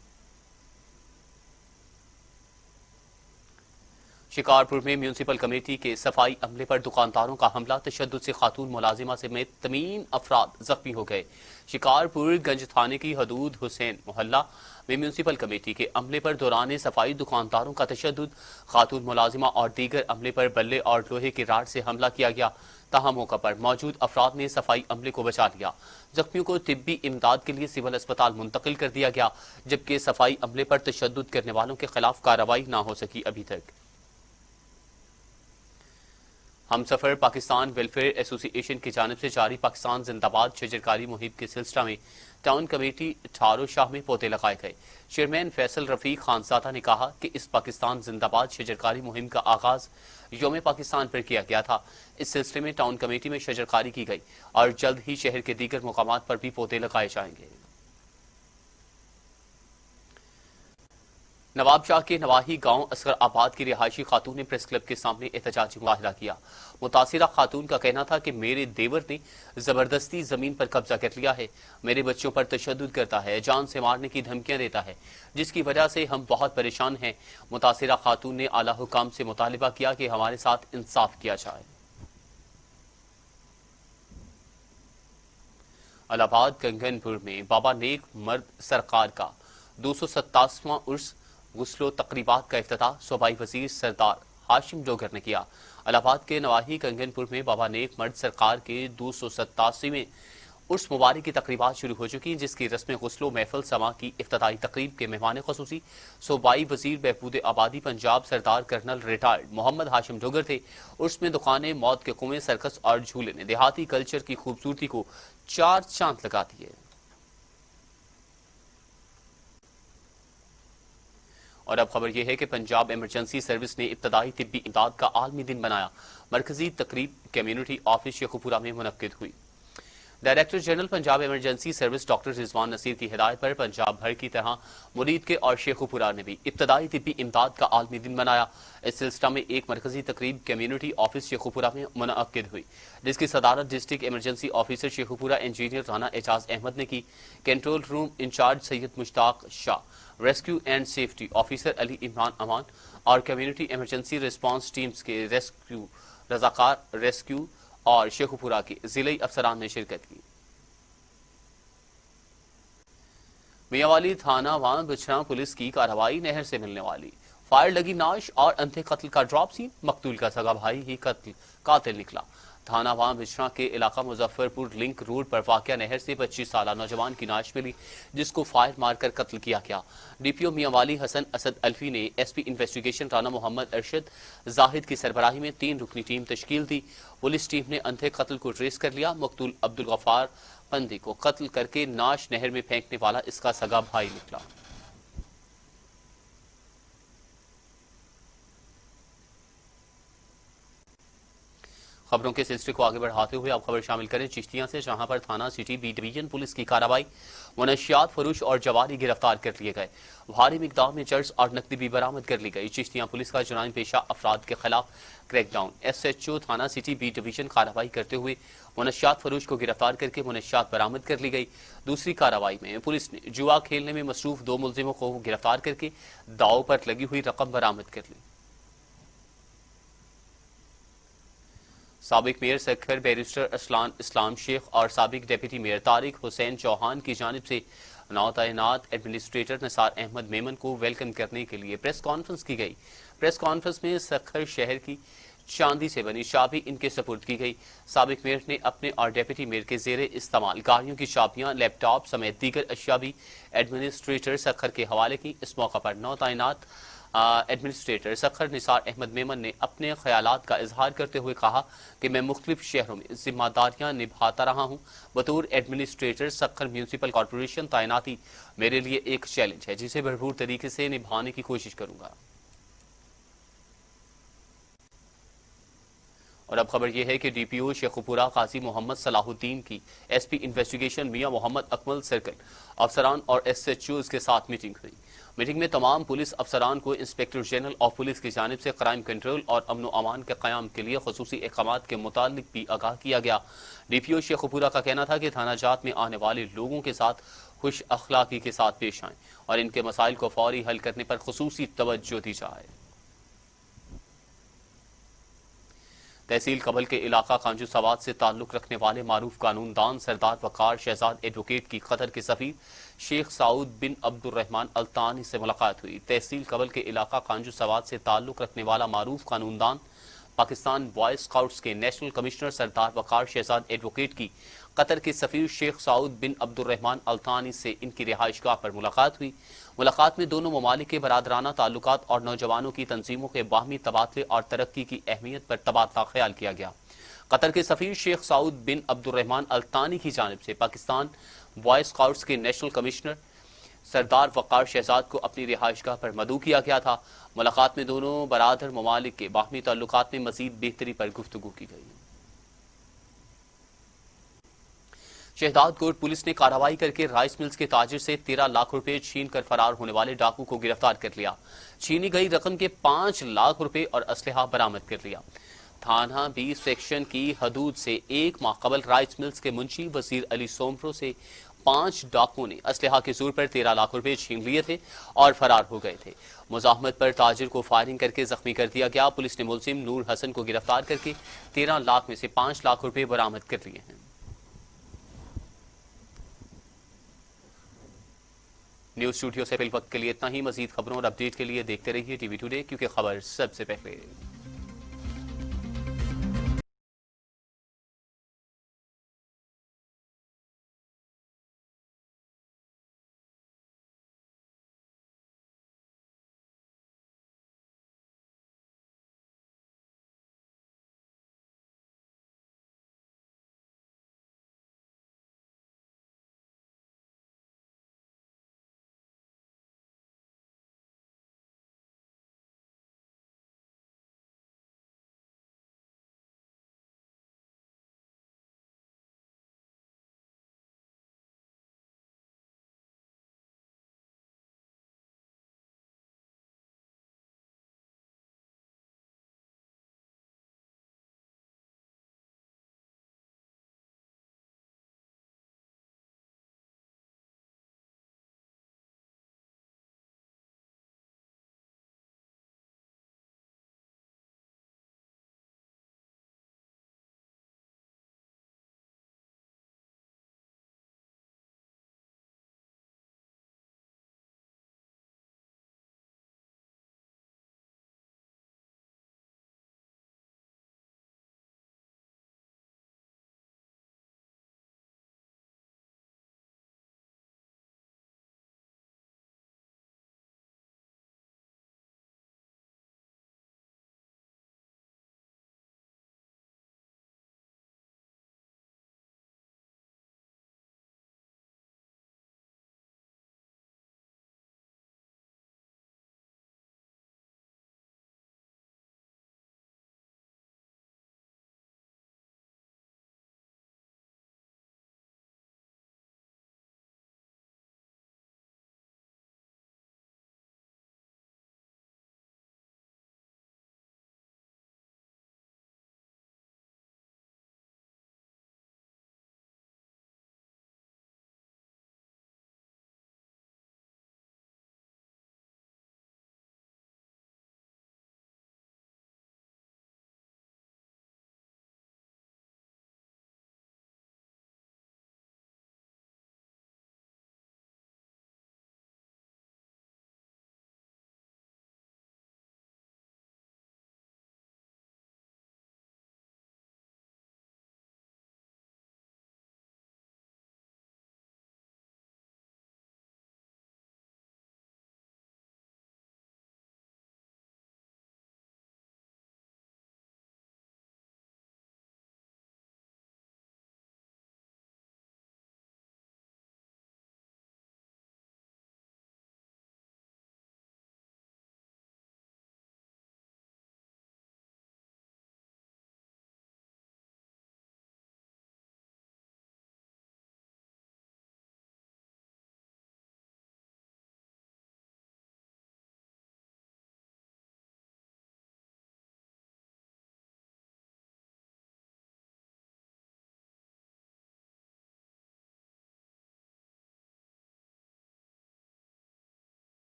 शिकारपुर में म्यूनिसिपल कमेटी के सफाई अमले पर दुकानदारों का हमला, तशद्दुद से खातून मुलाजिमा समेत 3 अफराद जख्मी हो गए। शिकारपुर गंज थाने की हदूद हुसैन मोहल्ला में म्यूनिसिपल कमेटी के अमले पर दौरान सफाई दुकानदारों का तशद्दुद, खातून मुलाजिमा और दीगर अमले पर बल्ले और लोहे की राड से हमला किया गया। तहां मौका पर मौजूद अफराद ने सफाई अमले को बचा लिया। जख्मियों को तिब्बी इमदाद के लिए सिविल अस्पताल मुंतकिल कर दिया गया, जबकि सफाई अमले पर तशद्दुद करने वालों के खिलाफ कार्रवाई न हो सकी अभी तक। हम सफर पाकिस्तान वेलफेयर एसोसिएशन की जानिब से जारी पाकिस्तान जिंदाबाद शजरकारी मुहिम के सिलसिला में टाउन कमेटी ठारो शाह में पौधे लगाए गए। चेयरमैन फैसल रफीक खानजादा ने कहा कि इस पाकिस्तान जिंदाबाद शजरकारी मुहिम का आगाज यौम पाकिस्तान पर किया गया था। इस सिलसिले में टाउन कमेटी में शजरकारी की गई और जल्द ही शहर के दीगर मुकामात पर भी पौधे लगाए जाएंगे। नवाब शाह के नवाही गांव असगर आबाद की रिहायशी खातून ने प्रेस क्लब के सामने एहतजाजी मुजाहिरा किया। मुतासिरा खातून का कहना था कि मेरे देवर ने जबरदस्ती जमीन पर कब्जा कर लिया है, मेरे बच्चों पर तशद्दुद करता है, जान से मारने की धमकियां देता है, जिसकी वजह से हम बहुत परेशान हैं। मुतासिरा खातून ने आला हुकाम से मुतालिबा किया कि हमारे साथ इंसाफ किया जाए। इलाहाबाद कंगनपुर में बाबा नेक मर्द सरकार का 287वां उर्स गुस्लो तकरीबात का इफ्तिताह सूबाई वजीर सरदार हाशिम डोगर ने किया। इलाहाबाद के नवाही कंगनपुर में बाबा नेक मर्द सरकार के 287वें उर्स मुबारक की तकरीबात शुरू हो चुकी हैं, जिसकी रस्म गुस्लो महफिल समा की इफ्तिताई तकरीब के मेहमान खसूसी सूबाई वजीर बहबूद आबादी पंजाब सरदार कर्नल रिटायर्ड मोहम्मद हाशिम डोगर थे। उर्स में दुकानें, मौत के कुएं, सर्कस और झूले ने देहाती कल्चर की खूबसूरती को 4 चांद लगा दिए। और अब खबर यह है कि पंजाब इमरजेंसी सर्विस ने इब्तदाई तिब्बी इमदाद का आलमी दिन मनाया। मरकजी तकरीब कम्युनिटी ऑफिस शेखुपुरा में मुनक्किद हुई। Director general Punjab emergency service doctor Rizwan Naseer की हिदायत पर पंजाब भर की तरह मुरीद के और शेखुपुरा ने भी इब्तदाई तिब्बी इमदाद का आलमी दिन मनाया। इस सिलसिला में एक मरकजी तकरीब कम्युनिटी ऑफिस शेखुपुरा में मुनक्किद हुई, जिसकी सदारत district emergency officer Sheikhupura engineer Rana Ejaz Ahmad ने की। Control room in charge Syed Mushtaq Shah, rescue and safety officer Ali Imran Aman और कम्युनिटी इमरजेंसी रिस्पांस टीम्स के रेस्क्यू रजाकार रेस्क्यू और शेखुपुरा के जिले अफसरान ने शिरकत की। मियांवाली थाना वां बिछड़ा पुलिस की कार्रवाई, नहर से मिलने वाली फायर लगी नाश और अंधे कत्ल का ड्रॉप सीन, मकतूल का सगा भाई ही कातिल निकला। थाना वां बिछड़ा के इलाका मुजफ्फरपुर लिंक रोड पर वाक़या नहर से 25 साला नौजवान की नाश मिली, जिसको फायर मारकर कत्ल किया गया। डीपीओ मियांवाली हसन असद अल्फी ने एसपी इन्वेस्टिगेशन राना मोहम्मद अरशद जाहिद की सरबराही में 3 रुकनी टीम तश्कील दी। पुलिस टीम ने अंधे कत्ल को ट्रेस कर लिया। मकतूल अब्दुल गफ्फार बंदी को कत्ल करके नाश नहर में फेंकने वाला इसका सगा भाई निकला। खबरों के सिलसिले को आगे बढ़ाते हुए अब खबर शामिल करें चिश्तियां से, जहां पर थाना सिटी बी डिवीजन पुलिस की कार्रवाई, मनशियात फरोश और जवारी गिरफ्तार कर लिए गए। भारी मिकदार में चर्च और नकदी भी बरामद कर ली गई। चिश्तियां पुलिस का जुर्म पेशा अफराद के खिलाफ क्रैकडाउन। SHO थाना सिटी बी डिवीजन कार्रवाई करते हुए मनशियात फरोश को गिरफ्तार करके मनशियात बरामद कर ली गई। दूसरी कार्रवाई में पुलिस ने जुआ खेलने में मसरूफ 2 मुलजिमों को गिरफ्तार करके दाव पर लगी हुई रकम बरामद कर ली। साबिक मेयर सखर बैरिस्टर इस्लाम शेख और साबिक डिप्टी मेयर तारिक हुसैन चौहान की जानिब से नौतैनात एडमिनिस्ट्रेटर निसार अहमद मेमन को वेलकम करने के लिए प्रेस कॉन्फ्रेंस की गई। प्रेस कॉन्फ्रेंस में सखर शहर की चांदी से बनी चाबी इनके सपुर्द की गई। साबिक मेयर ने अपने और डिप्टी मेयर के जेरे इस्तेमाल गाड़ियों की चाबियां, लैपटॉप समेत दीगर अशिया भी एडमिनिस्ट्रेटर सखर के हवाले की। इस मौका पर नौतैनात एडमिनिस्ट्रेटर सखर निसार अहमद मेमन ने अपने ख्यालात का इजहार करते हुए कहा कि मैं मुख्तलिफ शहरों में जिम्मेदारियां निभाता रहा हूं। बतौर एडमिनिस्ट्रेटर सखर म्यूनसिपल कॉरपोरेशन तैनाती मेरे लिए एक चैलेंज है, जिसे भरपूर तरीके से निभाने की कोशिश करूंगा। और अब खबर यह है कि DPO शेखुपुरा काजी मोहम्मद सलाहुद्दीन की SP इन्वेस्टिगेशन मियां मोहम्मद अकमल सर्कल अफसरान और SHOs के साथ मीटिंग हुई। मीटिंग में तमाम पुलिस अफसरान को इंस्पेक्टर जनरल ऑफ पुलिस की जानिब से क्राइम कंट्रोल और अमन अमान के क़याम के लिए खसूसी इक़दामात के मुतालिक भी आगाह किया गया। DPO शेखुपुरा का कहना था कि थाना जात में आने वाले लोगों के साथ खुश अखलाकी के साथ पेश आएं और इनके मसाइल को फौरी हल करने पर खसूसी तवज्जो दी जाए। तहसील कबल के इलाका कांजू सवाद से ताल्लुक रखने वाले मारूफ कानूनदान सरदार वकार शहजाद एडवोकेट की कतर के सफीर शेख साउद बिन अब्दुर्रहमान अल्तानी से मुलाकात हुई। तहसील कबल के इलाका कांजू सवाद से ताल्लुक रखने वाला मारूफ कानूनदान पाकिस्तान बॉय स्काउट्स के नेशनल कमिश्नर सरदार वकार शहजाद एडवोकेट की कतर के सफीर शेख साउद बिन अब्दुर्रहमान अल्तानी से इनकी रिहाइशगाह पर मुलाकात हुई। मुलाकात में दोनों ममालिक के बरादराना ताल्लुकात और नौजवानों की तंजीमों के बाहमी तबादले और तरक्की की अहमियत पर तबादला ख्याल किया गया। कतर के सफीर शेख साउद बिन अब्दुर्रहमान अल्तानी की जानिब से पाकिस्तान बॉय स्काउट्स के नेशनल कमिश्नर सरदार वकार शहजाद को अपनी रिहाइशगाह पर मदऊ किया गया था। मुलाकात में दोनों बरादर ममालिक के बाहमी ताल्लुकात में मजीद बेहतरी पर गुफ्तगू की गई। शहदाद कोट पुलिस ने कार्रवाई करके राइस मिल्स के ताजिर से 13 लाख रुपए छीन कर फरार होने वाले डाकू को गिरफ्तार कर लिया। छीनी गई रकम के 5 लाख रुपए और असलहा बरामद कर लिया। थाना 20 सेक्शन की हदूद से 1 माह कबल राइस मिल्स के मुंशी वजीर अली सोमरो से 5 डाकुओं ने असलहा के जोर पर 13 लाख रुपए छीन लिए थे और फरार हो गए थे। मुजाहमत पर ताजिर को फायरिंग करके जख्मी कर दिया गया। पुलिस ने मुलजिम नूर हसन को गिरफ्तार करके 13 लाख में से 5 लाख रुपए बरामद कर लिए हैं। न्यूज स्टूडियो से फिल वक्त के लिए इतना ही। मजीद खबरों और अपडेट के लिए देखते रहिए TV टुडे, क्योंकि खबर सबसे पहले।